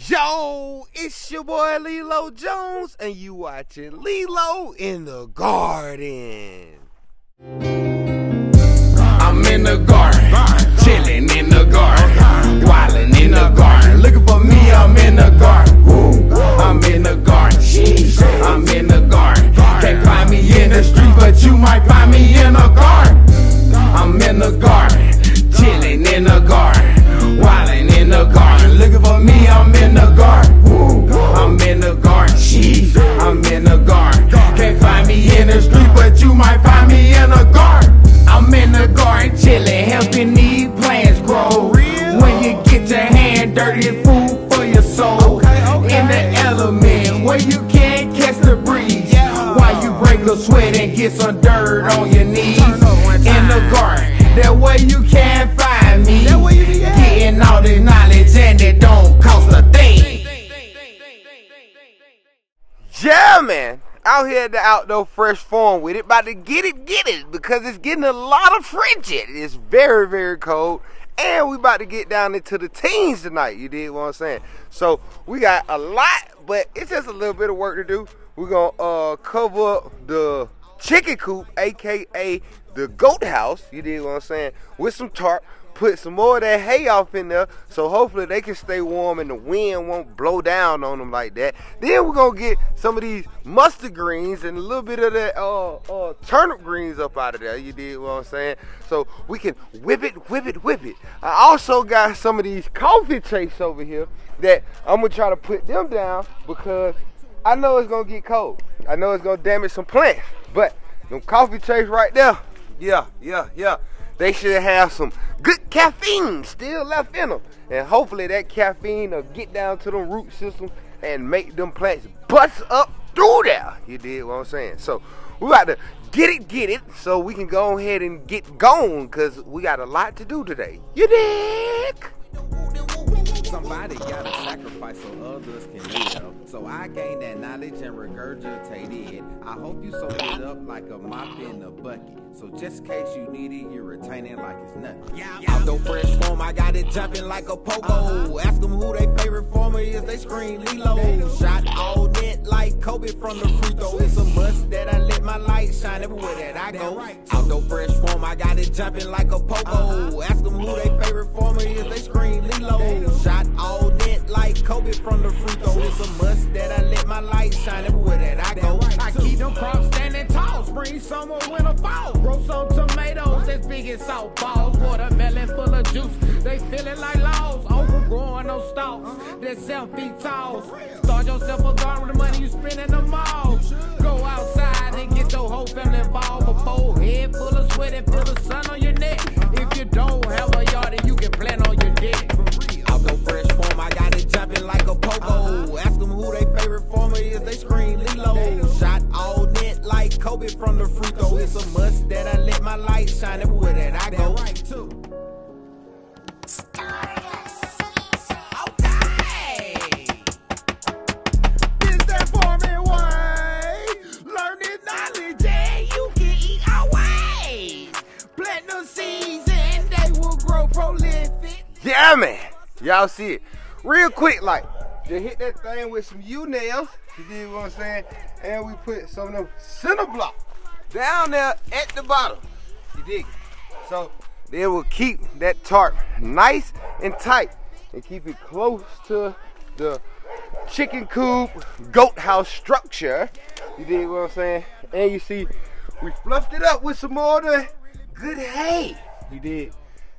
Yo, it's your boy Lelo Jones, and you watching Lelo in the Garden. I'm in the garden, chilling in the garden, wildin' in the garden. Looking for me, I'm in the garden. I'm in the garden, I'm in the garden. Can't find me in the street, but you might find me in the garden. I'm in the garden, chilling in the garden, wildin' in the garden. Looking for me, I'm in the garden. I'm in the garden, I'm in the garden. Can't find me in the street, but you might find me in the garden. I'm in the garden, chillin', helping these plants grow. When you get your hand dirty, it's food for your soul. In the element, where you can't catch the breeze, while you break a sweat and get some dirt on your knees. In the garden, that way you can't find me. Getting all this knowledge and it don't cost a thing. Yeah, man. Out here at the outdoor fresh farm with it. About to get it, because it's getting a lot of frigid. It's very, very cold. And we about to get down into the teens tonight. You dig what I'm saying? So we got a lot, but it's just a little bit of work to do. We're gonna cover up the chicken coop, aka the goat house. You dig what I'm saying? With some tarp. Put some more of that hay off in there, so hopefully they can stay warm and the wind won't blow down on them like that. Then we're gonna get some of these mustard greens and a little bit of that turnip greens up out of there. You dig what I'm saying? So we can whip it. I also got some of these coffee chase over here that I'm gonna try to put them down, because I know it's gonna get cold. I know it's gonna damage some plants, but them coffee chase right there, yeah. They should have some good caffeine still left in them. And hopefully that caffeine will get down to the root system and make them plants bust up through there. You dig what I'm saying? So we got to get it, so we can go ahead and get going, because we got a lot to do today. You dig? Somebody gotta sacrifice so others can live. So I gained that knowledge and regurgitated it. I hope you soak it up like a mop in a bucket. So just in case you need it, you retain it like it's nothing. Although fresh form, I got it jumping like a pogo. Ask them who their favorite former is, they scream Lelo. Shot all net like Kobe from the free throw. It's a must that I let my light shine everywhere that I go. Although fresh form, I got it jumping like a pogo. Ask them who their favorite former is, they scream Lelo. Shot all net like Kobe from the free throw. It's a must that I let my light shine everywhere that I go. I keep them crops standing tall, spring, summer, winter, fall. Grow some tomatoes that's big as softballs. Watermelon full of juice, they feeling like laws. Overgrowing those stalks that's 7 feet tall. Start yourself a garden with the money you spend in the mall. Go outside and get your whole family involved. A full head full of sweat and feel the sun on your neck. If you don't have a yard, then you can plant on your deck. Although fresh form, I got it jumping like a pogo. Ask them who their favorite former is, they scream Lelo. Shot all net like Kobe from the free throw. It's a must that I let my light shine everywhere that I go. Okay. This that farming way. Learn this knowledge and you can eat always. Plant the seeds and they will grow prolific. Yeah, man. Y'all see it real quick, like just hit that thing with some U-nails. You dig what I'm saying? And we put some of them center blocks down there at the bottom. You dig? So they will keep that tarp nice and tight and keep it close to the chicken coop goat house structure. You dig what I'm saying? And you see, we fluffed it up with some more of the good hay. You dig?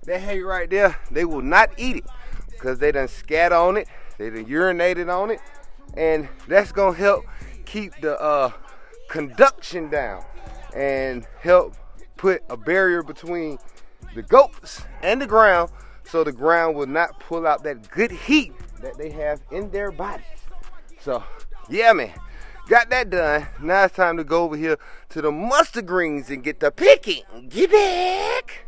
That hay right there, they will not eat it, because they done scat on it, they done urinated on it, and that's gonna help keep the conduction down and help put a barrier between the goats and the ground, so the ground will not pull out that good heat that they have in their bodies. So yeah, man, got that done. Now it's time to go over here to the mustard greens and get the picking. Get back.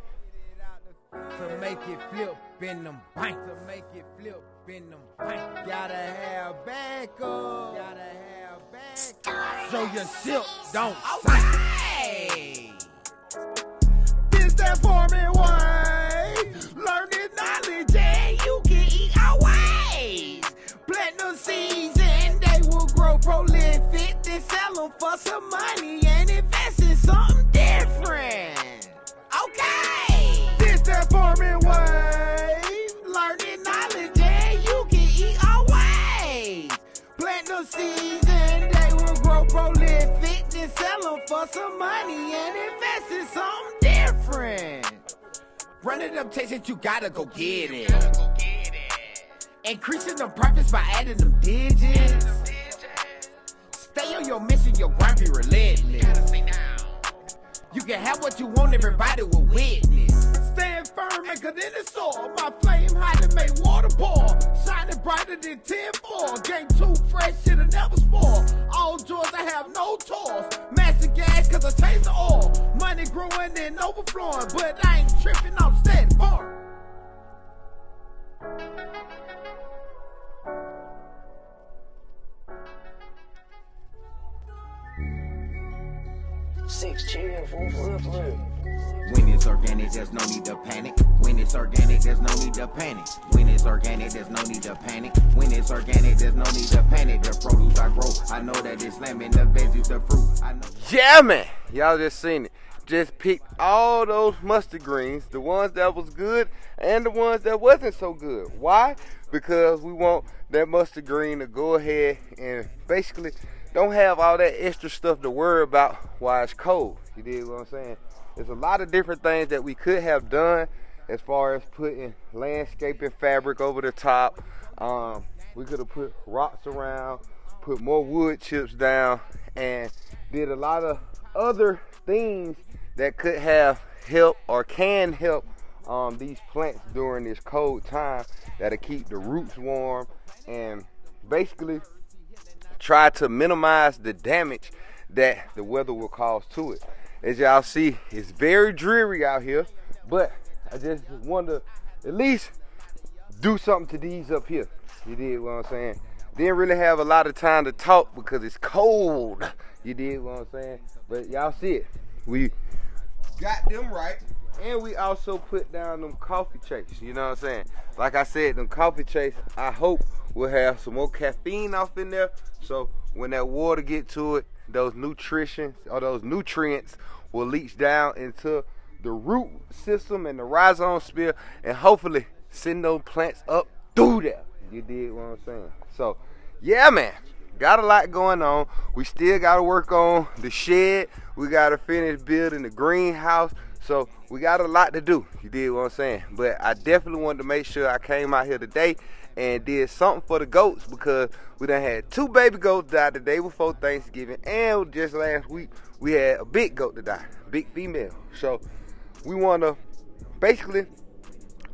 To make it flip in them bank. To make it flip in them bank. Gotta have backup. Gotta have backup. So your silk don't sink. This that farming way. Learn this knowledge and you can eat always. Plant the seeds and they will grow prolific. Then sell them for some money and invest in something different. Okay, this that farming way. Learning knowledge and you can eat always. Plant the seeds and they will grow prolific. Then sell them for some money and invest in something different. Running them tastes, you gotta go get it. Increasing the profits by adding them digits. Stay on your mission, your grind be relentless. You can have what you want, everybody will witness. Staying firm, make it in the soil. My flame hot to make water pour. Shining brighter than 10-4. Game too fresh, shit'll never spoil. All joys, I have no toils. Master gas, cause I change the oil. Money growing and overflowing, but I ain't tripping, I'm steady farm. Six chill, flip. When it's organic, there's no need to panic. When it's organic, there's no need to panic. When it's organic, there's no need to panic. When it's organic, there's no need to panic. The produce I grow, I know that it's lemon, the veggies, the fruit. I know. Yeah, man. Y'all just seen it. Just picked all those mustard greens, the ones that was good and the ones that wasn't so good. Why? Because we want that mustard green to go ahead and basically don't have all that extra stuff to worry about while it's cold. You dig what I'm saying? There's a lot of different things that we could have done as far as putting landscaping fabric over the top. We could have put rocks around, put more wood chips down, and did a lot of other things that could have helped or can help these plants during this cold time that'll keep the roots warm and basically try to minimize the damage that the weather will cause to it. As y'all see, it's very dreary out here, but I just want to at least do something to these up here. You dig what I'm saying? Didn't really have a lot of time to talk because it's cold. You dig what I'm saying? But y'all see it. We got them right. And we also put down them coffee chase. You know what I'm saying? Like I said, them coffee chase, I hope will have some more caffeine off in there. So when that water get to it, those nutrients will leach down into the root system and the rhizosphere and hopefully send those plants up through there. You dig what I'm saying? So yeah, man, got a lot going on. We still got to work on the shed. We got to finish building the greenhouse. So we got a lot to do. You dig what I'm saying? But I definitely wanted to make sure I came out here today and did something for the goats because we done had 2 baby goats die the day before Thanksgiving, and just last week we had a big goat to die, big female. So we want to basically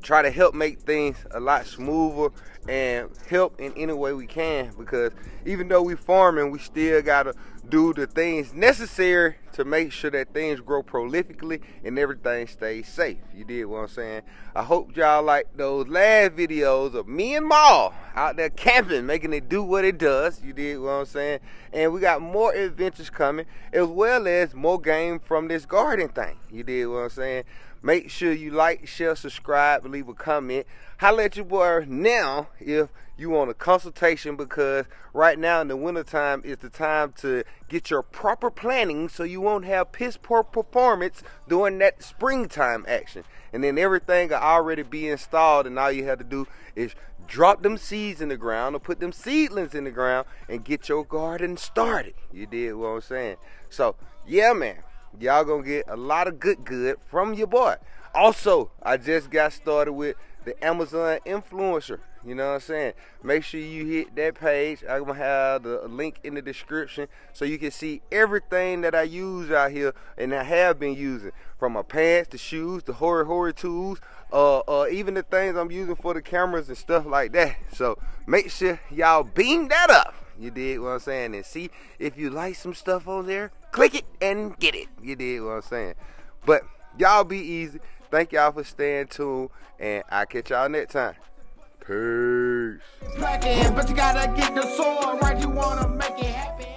try to help make things a lot smoother and help in any way we can, because even though we farming, we still gotta do the things necessary to make sure that things grow prolifically and everything stays safe. You did what I'm saying? I hope y'all like those last videos of me and Ma out there camping, making it do what it does. You did what I'm saying? And we got more adventures coming, as well as more game from this garden thing. You did what I'm saying? Make sure you like, share, subscribe, leave a comment. Holla at your boy now if you want a consultation, because right now in the wintertime is the time to get your proper planning so you won't have piss poor performance during that springtime action. And then everything will already be installed, and all you have to do is drop them seeds in the ground or put them seedlings in the ground and get your garden started. You did what I'm saying? So yeah, man, y'all gonna get a lot of good from your boy. Also, I just got started with the Amazon influencer. You know what I'm saying? Make sure you hit that page. I'm gonna have the link in the description so you can see everything that I use out here and I have been using, from my pants, the shoes, the hoary tools, even the things I'm using for the cameras and stuff like that. So make sure y'all beam that up. You did what I'm saying? And see if you like some stuff on there, click it and get it. You did what I'm saying? But y'all be easy. Thank y'all for staying tuned, and I'll catch y'all next time. Peace. But you gotta get the soil right, you wanna make it happen.